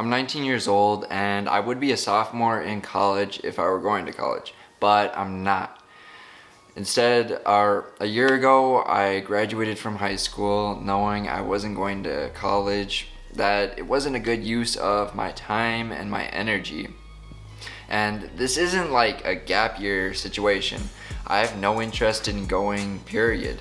I'm 19 years old and I would be a sophomore in college if I were going to college, but I'm not. Instead, a year ago, I graduated from high school knowing I wasn't going to college, that it wasn't a good use of my time and my energy. And this isn't like a gap year situation. I have no interest in going, period.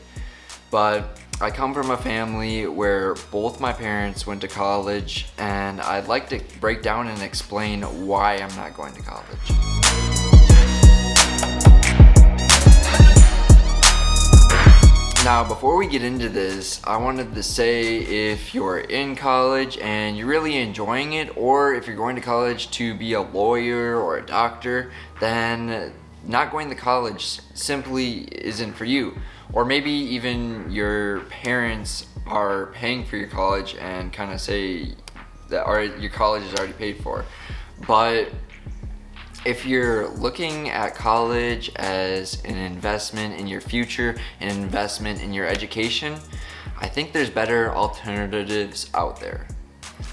But I come from a family where both my parents went to college, and I'd like to break down and explain why I'm not going to college. Now, before we get into this, I wanted to say if you're in college and you're really enjoying it, or if you're going to college to be a lawyer or a doctor, then not going to college simply isn't for you. Or maybe even your parents are paying for your college and kind of say that your college is already paid for. But if you're looking at college as an investment in your future, an investment in your education, I think there's better alternatives out there.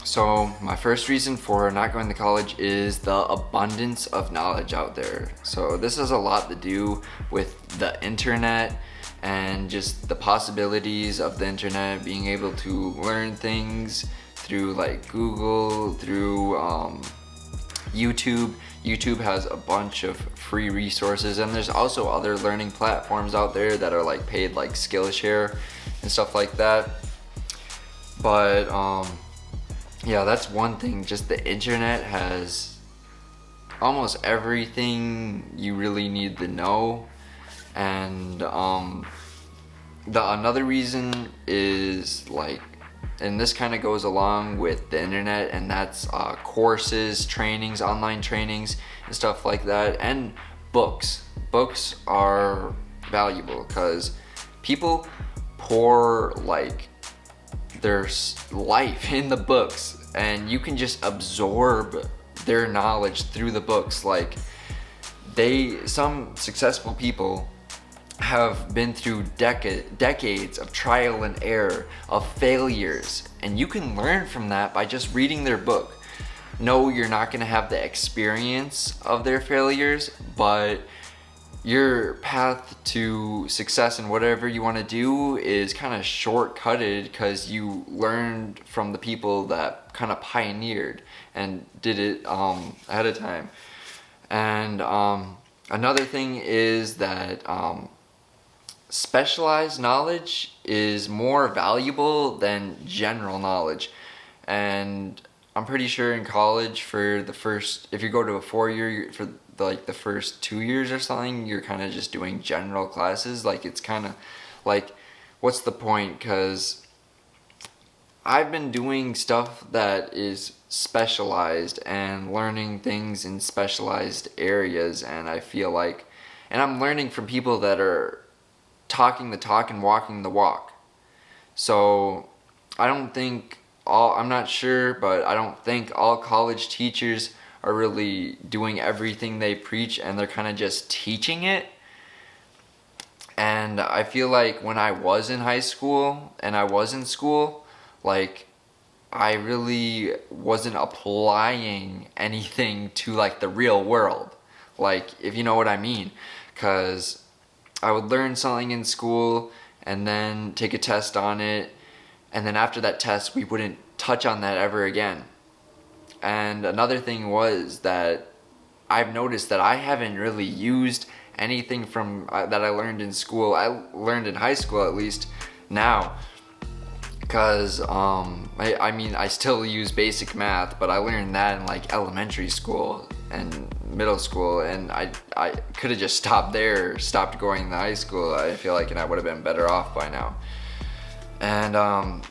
So my first reason for not going to college is the abundance of knowledge out there. So this has a lot to do with the internet and just the possibilities of the internet, being able to learn things through like Google, through YouTube. YouTube has a bunch of free resources, and there's also other learning platforms out there that are like paid, like Skillshare and stuff like that. But yeah, that's one thing. Just the internet has almost everything you really need to know. And another reason is like, and this kind of goes along with the internet, and that's courses, trainings, online trainings, and stuff like that, and books. Books are valuable because people pour like their life in the books, and you can just absorb their knowledge through the books. Like some successful people have been through decades of trial and error, of failures, and you can learn from that by just reading their book. No, you're not going to have the experience of their failures, but your path to success in whatever you want to do is kind of shortcutted because you learned from the people that kind of pioneered and did it ahead of time. And another thing is that specialized knowledge is more valuable than general knowledge. And I'm pretty sure in college, if you go to a 4-year, for the first 2 years or something, you're kind of just doing general classes. Like, it's kind of like, what's the point? Because I've been doing stuff that is specialized and learning things in specialized areas, and I feel like, and I'm learning from people that are talking the talk and walking the walk. So I'm not sure, but I don't think all college teachers are really doing everything they preach, and they're kind of just teaching it. And I feel like when I was in high school and I was in school, like, I really wasn't applying anything to like the real world, like, if you know what I mean. Because I would learn something in school and then take a test on it, and then after that test we wouldn't touch on that ever again. And another thing was that I've noticed that I haven't really used anything from that I learned in school. I learned in high school, at least now, because I still use basic math, but I learned that in like elementary school and middle school, and I could have just stopped going to high school, I feel like, and I would have been better off by now. And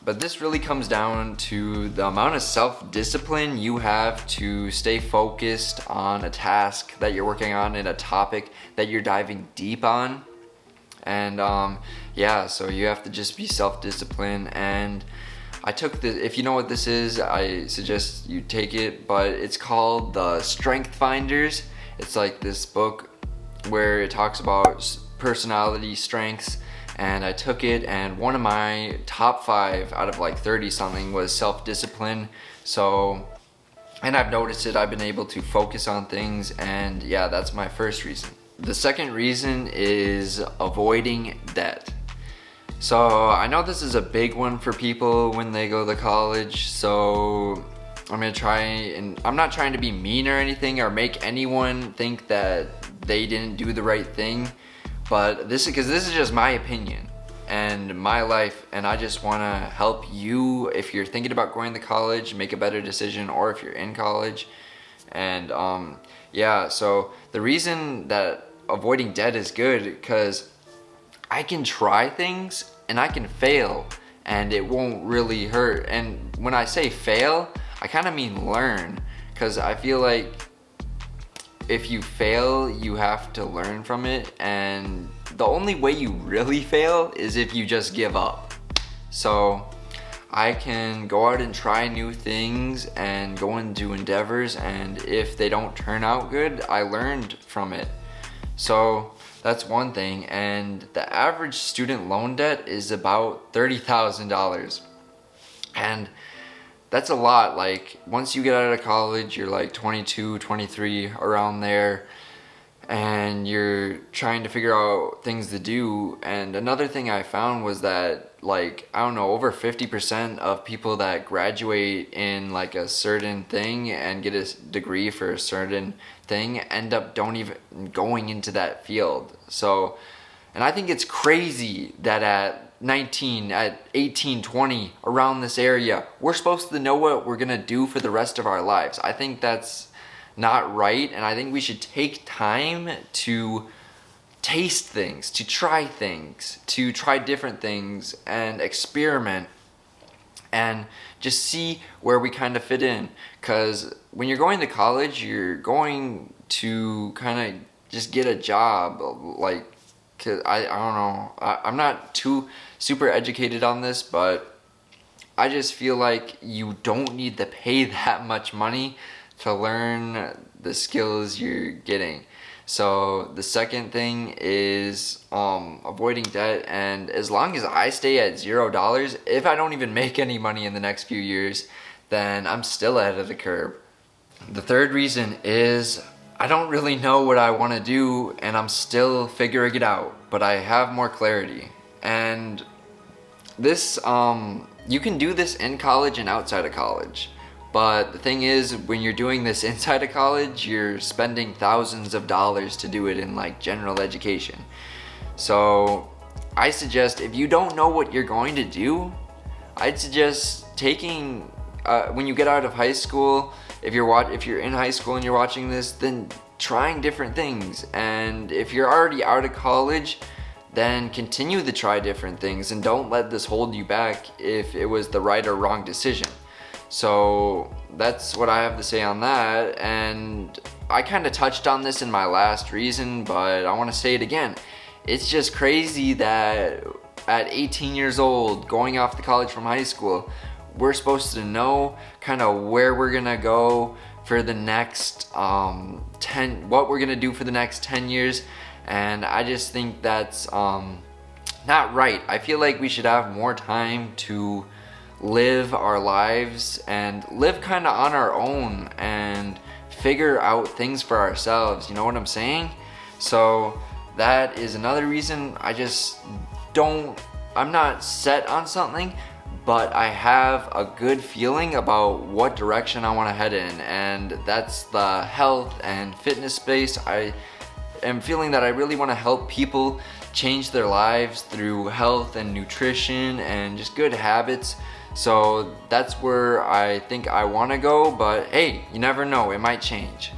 but this really comes down to the amount of self-discipline you have to stay focused on a task that you're working on and a topic that you're diving deep on. And yeah, so you have to just be self-disciplined. And I took this, if you know what this is, I suggest you take it, but it's called the Strength Finders. It's like this book where it talks about personality strengths, and I took it, and one of my top 5 out of like 30 something was self-discipline. So and I've noticed it. I've been able to focus on things, and yeah, that's my first reason. The second reason is avoiding debt. So I know this is a big one for people when they go to college, so I'm gonna try, and I'm not trying to be mean or anything or make anyone think that they didn't do the right thing, but this is just my opinion and my life, and I just want to help you if you're thinking about going to college, make a better decision, or if you're in college. And yeah, so the reason that avoiding debt is good, because I can try things and I can fail and it won't really hurt. And when I say fail, I kind of mean learn, because I feel like if you fail, you have to learn from it, and the only way you really fail is if you just give up. So I can go out and try new things and go into endeavors, and if they don't turn out good, I learned from it. So that's one thing. And the average student loan debt is about $30,000, and that's a lot. Like, once you get out of college, you're like 22, 23, around there, and you're trying to figure out things to do. And another thing I found was that, like, I don't know, over 50% of people that graduate in like a certain thing and get a degree for a certain thing end up don't even going into that field. So, and I think it's crazy that at 19, at 18, 20, around this area, we're supposed to know what we're gonna do for the rest of our lives. I think that's not right, and I think we should take time to taste things, to try things, to try different things and experiment and just see where we kind of fit in. Because when you're going to college, you're going to kind of just get a job, like, cause I don't know, I'm not too super educated on this, but I just feel like you don't need to pay that much money to learn the skills you're getting. So the second thing is avoiding debt, and as long as I stay at $0, if I don't even make any money in the next few years, then I'm still ahead of the curve. The third reason is I don't really know what I want to do, and I'm still figuring it out, but I have more clarity. And this, you can do this in college and outside of college. But the thing is, when you're doing this inside of college, you're spending thousands of dollars to do it in like general education. So I suggest, if you don't know what you're going to do, I'd suggest taking, when you get out of high school, if you're in high school and you're watching this, then trying different things. And if you're already out of college, then continue to try different things, and don't let this hold you back if it was the right or wrong decision. So that's what I have to say on that. And I kind of touched on this in my last reason, but I want to say it again. It's just crazy that at 18 years old, going off to college from high school, we're supposed to know kind of where we're gonna go for the next what we're gonna do for the next 10 years. And I just think that's not right. I feel like we should have more time to live our lives and live kind of on our own and figure out things for ourselves. You know what I'm saying? So that is another reason. I'm not set on something, but I have a good feeling about what direction I want to head in, and that's the health and fitness space. I am feeling that I really want to help people change their lives through health and nutrition and just good habits. So that's where I think I want to go, but hey, you never know, it might change.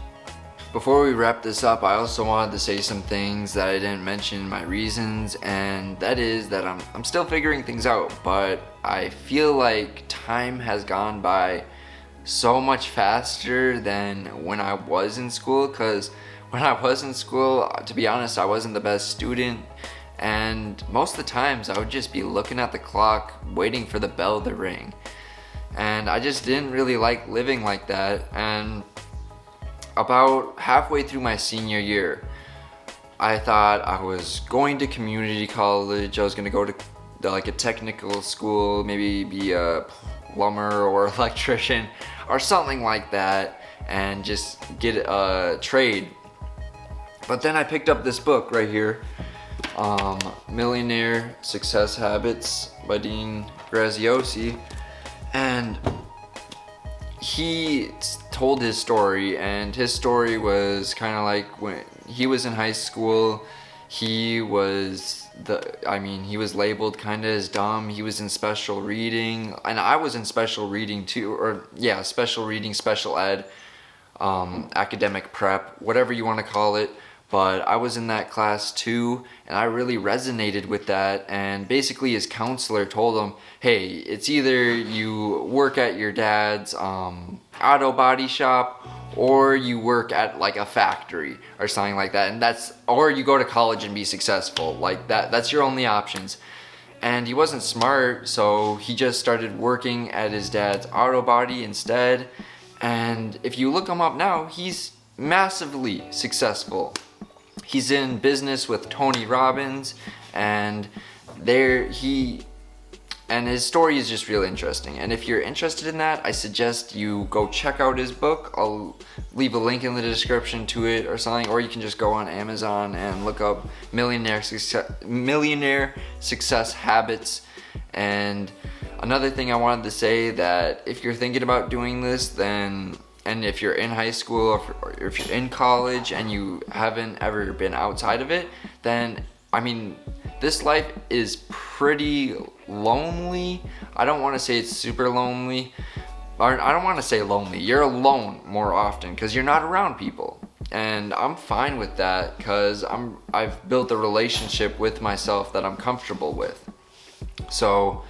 Before we wrap this up, I also wanted to say some things that I didn't mention in my reasons, and that is that I'm still figuring things out, but I feel like time has gone by so much faster than when I was in school. Because when I was in school, to be honest, I wasn't the best student, and most of the times I would just be looking at the clock waiting for the bell to ring, and I just didn't really like living like that. And about halfway through my senior year, I thought I was going to community college. I was going to go to like a technical school, maybe be a plumber or electrician or something like that and just get a trade. But then I picked up this book right here, Millionaire Success Habits by Dean Graziosi, and he told his story, and his story was kind of like when he was in high school. He was he was labeled kind of as dumb. He was in special reading, and I was in special reading too, or yeah, special reading, special ed, academic prep, whatever you want to call it. But I was in that class too, and I really resonated with that. And basically his counselor told him, hey, it's either you work at your dad's auto body shop, or you work at like a factory or something like that, and or you go to college and be successful. Like that's your only options. And he wasn't smart, so he just started working at his dad's auto body instead. And if you look him up now, he's massively successful. He's in business with Tony Robbins, and his story is just really interesting. And if you're interested in that, I suggest you go check out his book. I'll leave a link in the description to it or something, or you can just go on Amazon and look up Millionaire Success Habits. And another thing I wanted to say, that if you're thinking about doing this, and if you're in high school or if you're in college and you haven't ever been outside of it, then this life is pretty lonely. I don't want to say it's super lonely, or I don't want to say lonely. You're alone more often because you're not around people, and I'm fine with that because I've built a relationship with myself that I'm comfortable with. So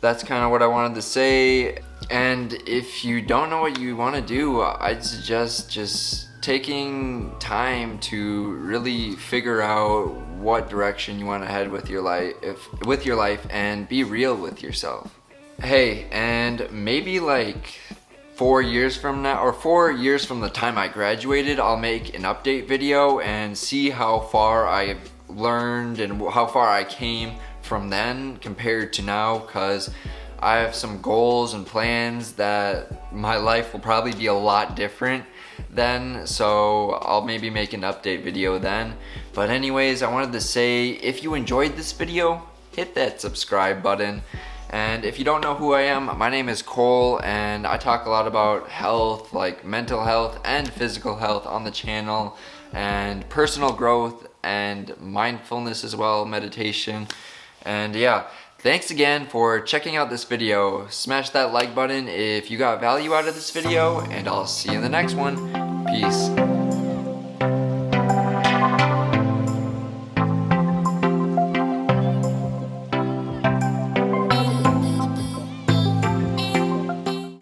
that's kind of what I wanted to say. And if you don't know what you want to do, I'd suggest just taking time to really figure out what direction you want to head with your life, and be real with yourself. Hey, and maybe like 4 years from now, or 4 years from the time I graduated, I'll make an update video and see how far I've learned and how far I came from then compared to now, because I have some goals and plans that my life will probably be a lot different then, so I'll maybe make an update video then. But anyways, I wanted to say, if you enjoyed this video, hit that subscribe button. And if you don't know who I am, my name is Cole, and I talk a lot about health, like mental health and physical health on the channel, and personal growth and mindfulness as well, meditation. And yeah, thanks again for checking out this video. Smash that like button if you got value out of this video, and I'll see you in the next one. Peace.